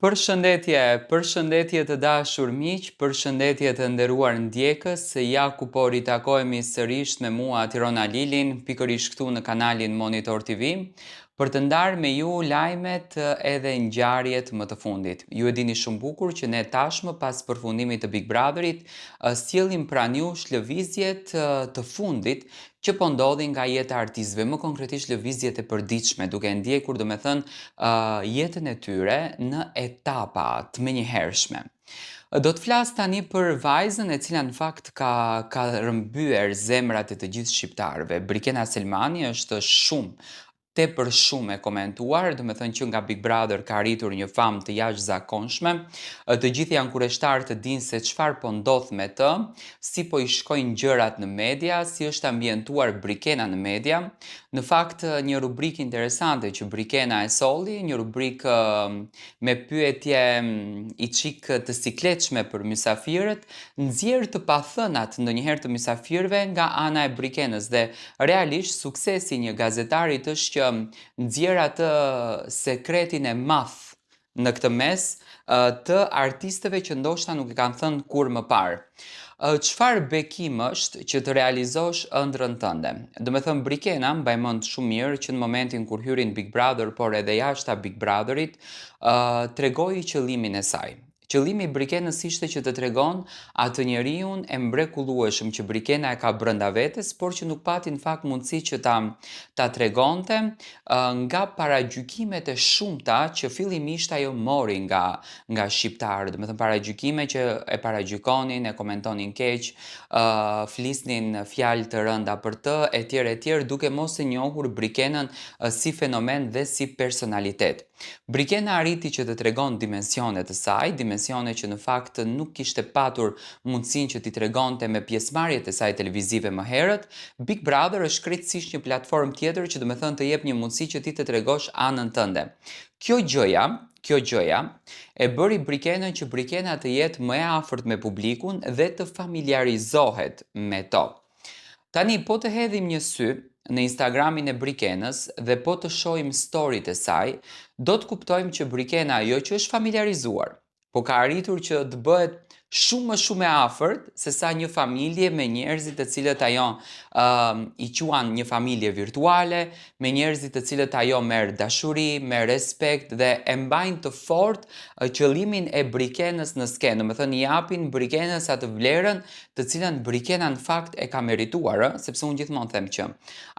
Përshëndetje të dashur miq, përshëndetje të nderuar ndjekës, ja ku po ritakojemi sërish me mua Tirona Lilin, pikërisht këtu në kanalin Monitor TV, për të ndarë me ju lajmet edhe ngjarjet më të fundit. Ju e dini shumë bukur që ne tashmë pas përfundimit të Big Brotherit, sjellim pranë jush lëvizjet të fundit që po ndodhin nga jeta e artistëve, më konkretisht lëvizjet e përditshme, duke ndjekur jetën e tyre në etapa të menjëhershme. Do të flas tani për vajzën e cila në fakt ka rrëmbyer zemrat e të gjithë shqiptarëve. Brikena Selmani është tepër shumë e komentuar, do me thënë që nga Big Brother ka arritur një famë të jashtëzakonshme. Të gjithë janë kureshtar të dinë se çfarë po ndodh me të, si po i shkojnë gjërat në media, si është ambientuar Brikena në media. Në fakt, një rubrikë interesante që Brikena e solli, një rubrikë me pyetje i çik të sikletshme për mysafirët, nxjerr të pathënat ndonjëherë të mysafirëve nga ana e Brikenës dhe realisht suksesi një gazetarit është që nxjerr atë sekretin e madh në këtë mes të artistëve që ndoshta nuk e kanë thënë kur më parë. Çfarë bekim është që të realizosh ëndrrën tënde? Do me thënë Brikena mbaj mend shumë mirë që në momentin kur hyri në Big Brother, por edhe jashta Big Brotherit, tregoi qëllimin e saj. Qëllimi i Brikenës ishte që të tregon atë njeriun e mrekullueshëm që Brikena e ka brenda vetes, por që nuk pati në fakt mundësi që ta tregonte nga paragjykimet e shumta që fillimisht ajo mori nga shqiptarët, do të thënë paragjykime që e paragjykonin, e komentonin keq, flisnin fjalë të rënda për të, etj, duke mos e njohur Brikenën si fenomen dhe si personalitet. Brikena arriti që të tregon dimensionet të saj, dimensione që në fakt nuk kishte patur mundësinë që t'i tregonte me pjesëmarrjet e saj televizive më herët. Big Brother është krejtësisht një platformë tjetër që do të thënë të jep një mundësi që ti të tregosh anën tënde. Kjo gjëja e bëri Brikenën që Brikena të jetë më e afërt me publikun dhe të familiarizohet me to. Tani, po të hedhim një sy në Instagramin e Brikenës dhe po të shohim storyt e saj, do të kuptojmë që Brikena jo që është familiarizuar, po ka arritur që të bëhet shumë e afërt se sa një familje me njerëzit të cilët ajo i quan një familje virtuale, me njerëzit të cilët ajo merr dashuri, merr respekt dhe e mbajnë të fortë qëllimin e Brikenës në skenë. Do të thënë i japin Brikenës atë vlerën të cilën Brikena në fakt e ka merituar, sepse unë gjithmonë them që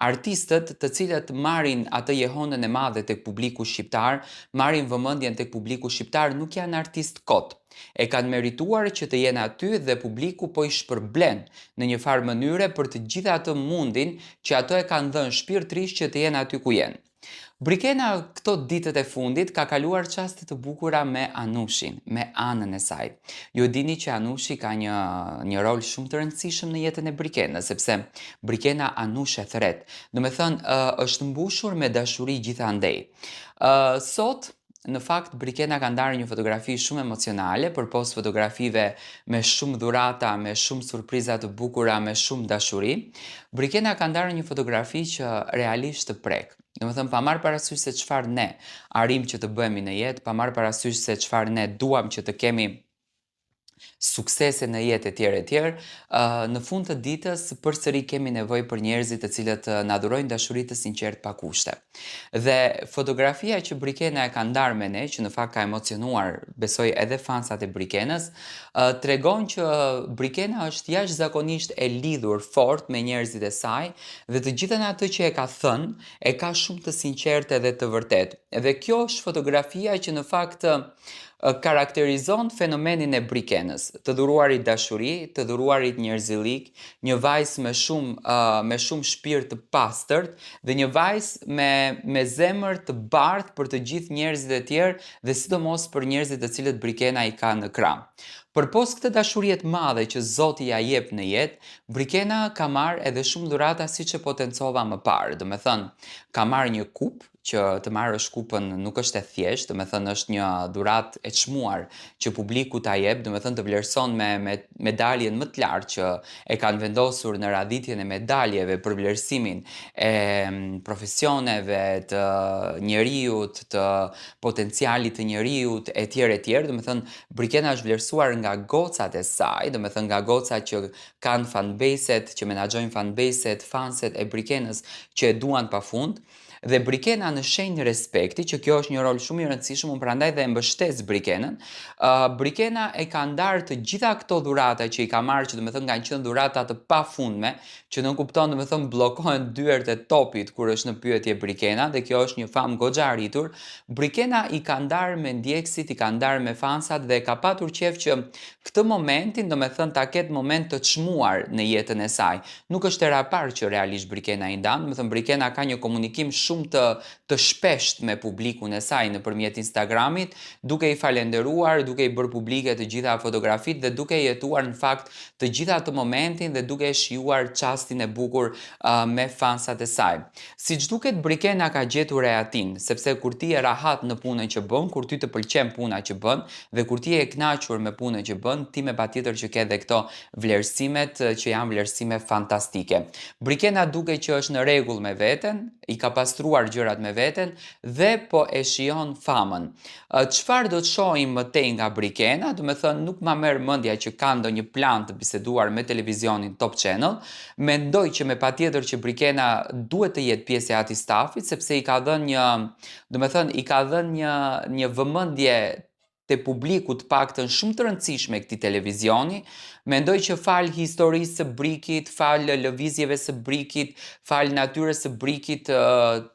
artistët të cilët marrin atë jehonën e madhe tek publiku shqiptar, marrin vëmendjen tek publiku shqiptar, nuk janë artist kot. E kanë merituar që të jenë aty dhe publiku po i shpërblen në një farë mënyre për të gjithë atë mundin që ato e kanë dhënë shpirtërisht që të jenë aty ku jenë. Brikena këto ditët e fundit ka kaluar çaste të bukura me Anushin, me anën e saj. Ju dini që Anushi ka një rol shumë të rëndësishëm në jetën e Brikenës, sepse Brikena Anush e thret. Do me thënë, është mbushur me dashuri gjithandej. Sot, në fakt, Brikena ka ndarë një fotografi shumë emocionale, përpos fotografive me shumë dhurata, me shumë surpriza të bukura, me shumë dashuri. Brikena ka ndarë një fotografi që realisht të prek. Do me thënë, pa marrë parasysh se çfarë ne arrim që të bëhemi në jetë, pa marrë parasysh se çfarë ne duam që të kemi suksese në jetë etj, në fund të ditës përsëri kemi nevojë për njerëzit të cilët na dhurojnë dashuri të sinqertë pa kushte. Dhe fotografia që Brikena e ka ndarë me ne, që në fakt ka emocionuar, besoj edhe fansat e Brikenës, tregon që Brikena është jashtëzakonisht e lidhur fort me njerëzit e saj dhe të gjithën atë që e ka thënë, e ka shumë të sinqertë dhe të vërtetë. Dhe kjo është fotografia që në fakt karakterizon fenomenin e Brikenës, të dhuruarit dashuri, të dhuruarit njerëzilik, një vajzë me shumë shpirt të pastërt dhe një vajzë me zemër të bardhë për të gjithë njerëzit e tjerë dhe sidomos për njerëzit të cilët Brikena i ka në krah. Përpos këtë dashurie të madhe që Zoti ja jep në jetë, Brikena ka marrë edhe shumë dhurata siç e potencova më parë. Do me thënë, ka marrë një kupë që të marrësh kupën nuk është e thjeshtë, do me thënë është një dhurat e çmuar që publiku ta jep, do me thënë të vlerëson me medaljen më të lartë që e kanë vendosur në radhitjen e medaljeve për vlerësimin e profesioneve të njeriut, të potencialit të njeriut, e tjerë, do me thënë Brikena është vlerësuar nga gocat e saj, do me thënë nga gocat që kanë fanbase-et, që menaxhojnë fanbase-et, fanset e Brikenës që e duan pafund. Dhe Brikena në shenjë respekti, që kjo është një rol shumë i rëndësishëm, unë prandaj dhe e mbështes Brikenën. Brikena e ka ndarë të gjitha këto dhurata që i ka marrë, që do me thënë kanë qenë dhurata të pafundme, që nuk kupton, do me thënë bllokohen dyert e topit kur është në pyetje Brikena, dhe kjo është një famë goxha arritur. Brikena i ka ndarë me ndjekësit, i ka ndarë me fansat dhe ka patur qef që këtë momentin, do me thënë ta ketë moment të çmuar në jetën e saj. Nuk është era e parë që realisht Brikena i ndan, do me thënë Brikena ka një komunikim shumë të shpesht me publikun e saj nëpërmjet Instagramit, duke i falenderuar, duke i bërë publike të gjitha fotografitë dhe duke jetuar në fakt të gjitha të momentin dhe duke shijuar çastin e bukur me fansat e saj. Siç duket, Brikena ka gjetur rehatin, sepse kur ti je rahat në punën që bën, kur ty të pëlqen puna që bën dhe kur ti je e kënaqur me punën që bën, ti me patjetër që ke dhe këto vlerësimet që janë vlerësime fantastike. Brikena duke që është në rregull me veten, i ka pastruar gjërat me veten dhe po e shijon famën. Çfarë do të shohim më tej nga Brikena? Do me thënë nuk ma merr mendja që ka ndonjë plan të biseduar me televizionin Top Channel. Mendoj që me patjetër që Brikena duhet të jetë pjesë e atij stafit, sepse i ka dhënë një vëmendje te publiku të paktën shumë të rëndësishme këtij televizioni. Mendoj që fal historisë së Brikit, fal lëvizjeve së Brikit, fal natyrës së Brikit,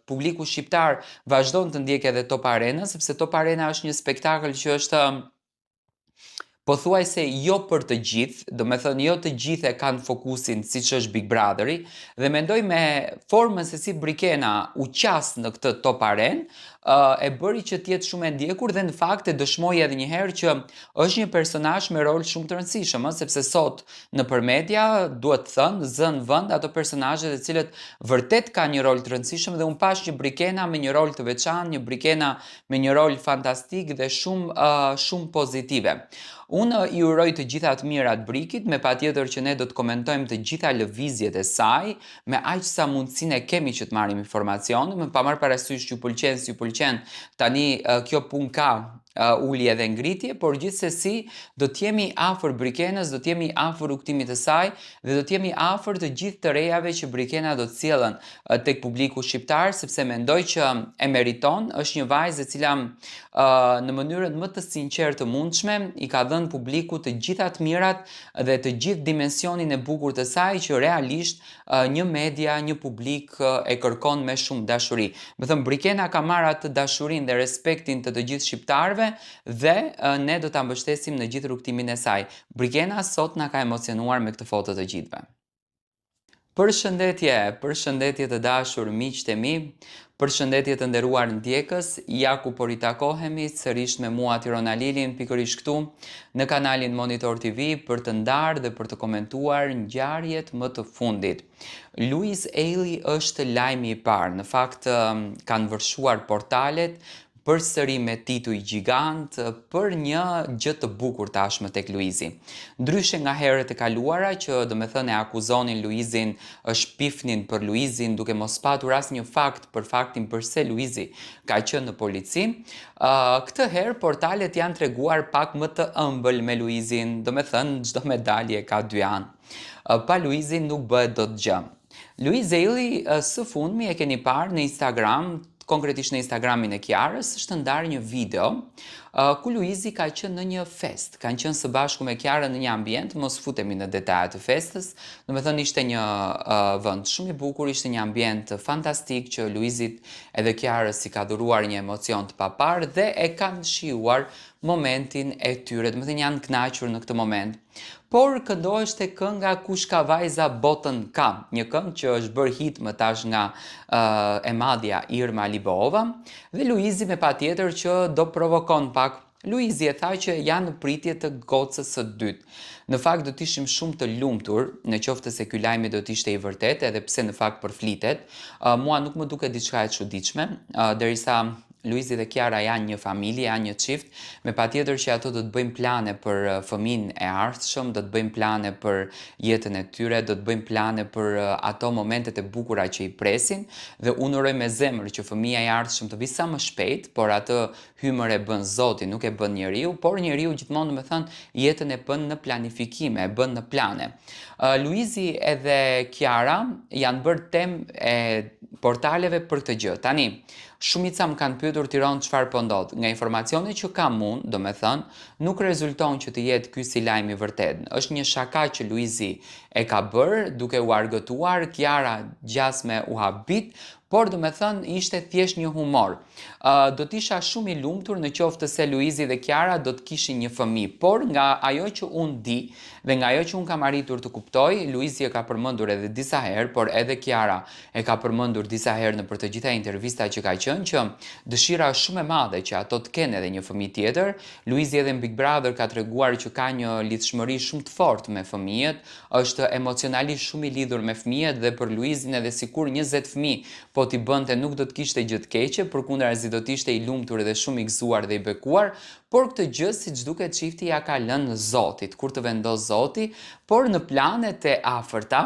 publiku shqiptar vazhdon të ndjek edhe Top Arena, sepse Top Arena është një spektakël që është pothuajse jo për të gjithë, do me thënë jo të gjithë e kanë fokusin siç është Big Brotheri, dhe mendoj me formën se si Brikena u qas në këtë Top Arena, e bëri që të jetë shumë e ndjekur dhe në fakt e dëshmoi edhe një herë që është një personazh me rol shumë të rëndësishëm, sepse sot nëpër media duhet thënë zën vend ato personazhe të cilët vërtet kanë një rol të rëndësishëm dhe unë pash një Brikena me një rol të veçantë, një Brikena me një rol fantastik dhe shumë pozitive. Unë i uroj të gjitha të mirat Brikit, me patjetër që ne do të komentojmë të gjitha lëvizjet e saj, me aq sa mundësinë e kemi që të marrim informacion, me pa marrë parasysh që ju pëlqen, tani kjo punë ka ulje dhe ngritje, por gjithsesi do të jemi afër Brikenës, do të jemi afër rrugtimit të saj dhe do të jemi afër të gjithë të rejave që Brikena do të sjellën tek publiku shqiptar, sepse mendoj që e meriton, është një vajzë e cila në mënyrën më të sinqertë të mundshme i ka dhënë publikut të gjitha të mirat dhe të gjithë dimensionin e bukur të saj që realisht një media, një publik e kërkon me shumë dashuri. Me thënë Brikena ka marrë atë dashurinë dhe respektin të gjithë shqiptarëve dhe ne do ta mbështesim në gjithë rrugtimin e saj. Brikena sot na ka emocionuar me këtë foto të gjithëve. Përshëndetje të dashur miqtë e mi, përshëndetje të nderuar ndjekës, ja ku po ritakohemi sërish me mua Tirona Lilin, pikërisht këtu në kanalin Monitor TV për të ndarë dhe për të komentuar ngjarjet më të fundit. Louise Ailey është lajmi i parë, në fakt kanë vërshuar portalet përsëri me tituj gjigant për një gjë të bukur tashmë tek Luizi. Ndryshe nga herët e kaluara që do me thënë e akuzonin Luizin, shpifnin për Luizin duke mos patur asnjë fakt për faktin përse Luizi ka qenë në polici, këtë herë portalet janë treguar pak më të ëmbël me Luizin, do me thënë çdo medalje ka dy anë. Pa Luizin nuk bëhet dot gjë. Louise Ailey së fundmi e keni parë në Instagram, konkretisht në Instagramin e Kiarës, është ndarë një video ku Luizi ka qenë në një fest. Kanë qenë së bashku me Kiarën në një ambient, mos futemi në detajet të festës, do me thënë ishte një vend shumë i bukur, ishte një ambient fantastik që Luizit edhe Kiarës i ka dhuruar një emocion të papar dhe e kanë shijuar momentin e tyre, do me thënë janë kënaqur në këtë moment. Por këndohesht e kënga Kush ka vajza botën ka, një këngë që është bërë hit më tash nga e madhja Irma Libova, dhe Luizi me patjetër që do provokon pak Luizi e tha që janë në pritje të gocës së dytë. Në fakt do të ishim shumë të lumtur, në qoftë se ky lajm do të ishte i vërtetë, edhe pse në fakt përflitet. Mua nuk më duket diçka e çuditshme, derisa Luizi dhe Kiara janë një familje, janë një çift, me patjetër që ato do të bëjnë plane për fëmin e ardhshëm, do të bëjnë plane për jetën e tyre, do të bëjnë plane për ato momentet e bukura që i presin, dhe unë uroj me zemër që fëmia e ardhshëm të vi sa më shpejt, por atë hymër e bën Zoti, nuk e bën njeriu, por njeriu gjithmonë, do të thënë, jetën e bën në planifikime, e bën në plane. Luizi edhe Kiara janë bërë temë e portaleve për këtë gjë. Tani, shumica më kanë pyetur Tiranë çfarë po ndodh. Nga informacionet që kam unë, do me thënë, nuk rezulton që të jetë ky si lajm i vërtet. Është një shaka që Luizi e ka bërë duke u argëtuar, Kiara gjasme u habit, por do me thënë ishte thjesht një humor. Do t'isha shumë i lumtur në qoftë se Luizi dhe Kiara do të kishin një fëmijë, por nga ajo që unë di dhe nga ajo që unë kam arritur të kuptoj, Luizi e ka përmendur edhe disa herë, por edhe Kiara e ka përmendur disa herë në për të gjitha intervista që ka qenë, që dëshira është shumë e madhe që ato të kenë edhe një fëmijë tjetër. Luizi edhe në Big Brother ka treguar që ka një lidhshmëri shumë të fortë me fëmijët, është emocionalisht shumë i lidhur me fëmijët, dhe për Luizin edhe sikur 20 fëmijë po t'i bënte nuk do të kishte gjë të keqe, përkundrazi do të ishte i lumtur dhe shumë i gëzuar dhe i bekuar, por këtë gjë siç duket çifti ja ka lënë Zotit, kur të vendos Zoti, por në planet e afërta,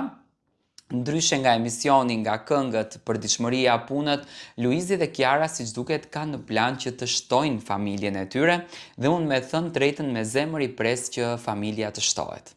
ndryshe nga emisioni, nga këngët, përditshmëria, punët, Luizi dhe Kiara siç duket kanë në plan që të shtojnë familjen e tyre, dhe unë me thënë drejtën me zemër i pres që familja të shtohet.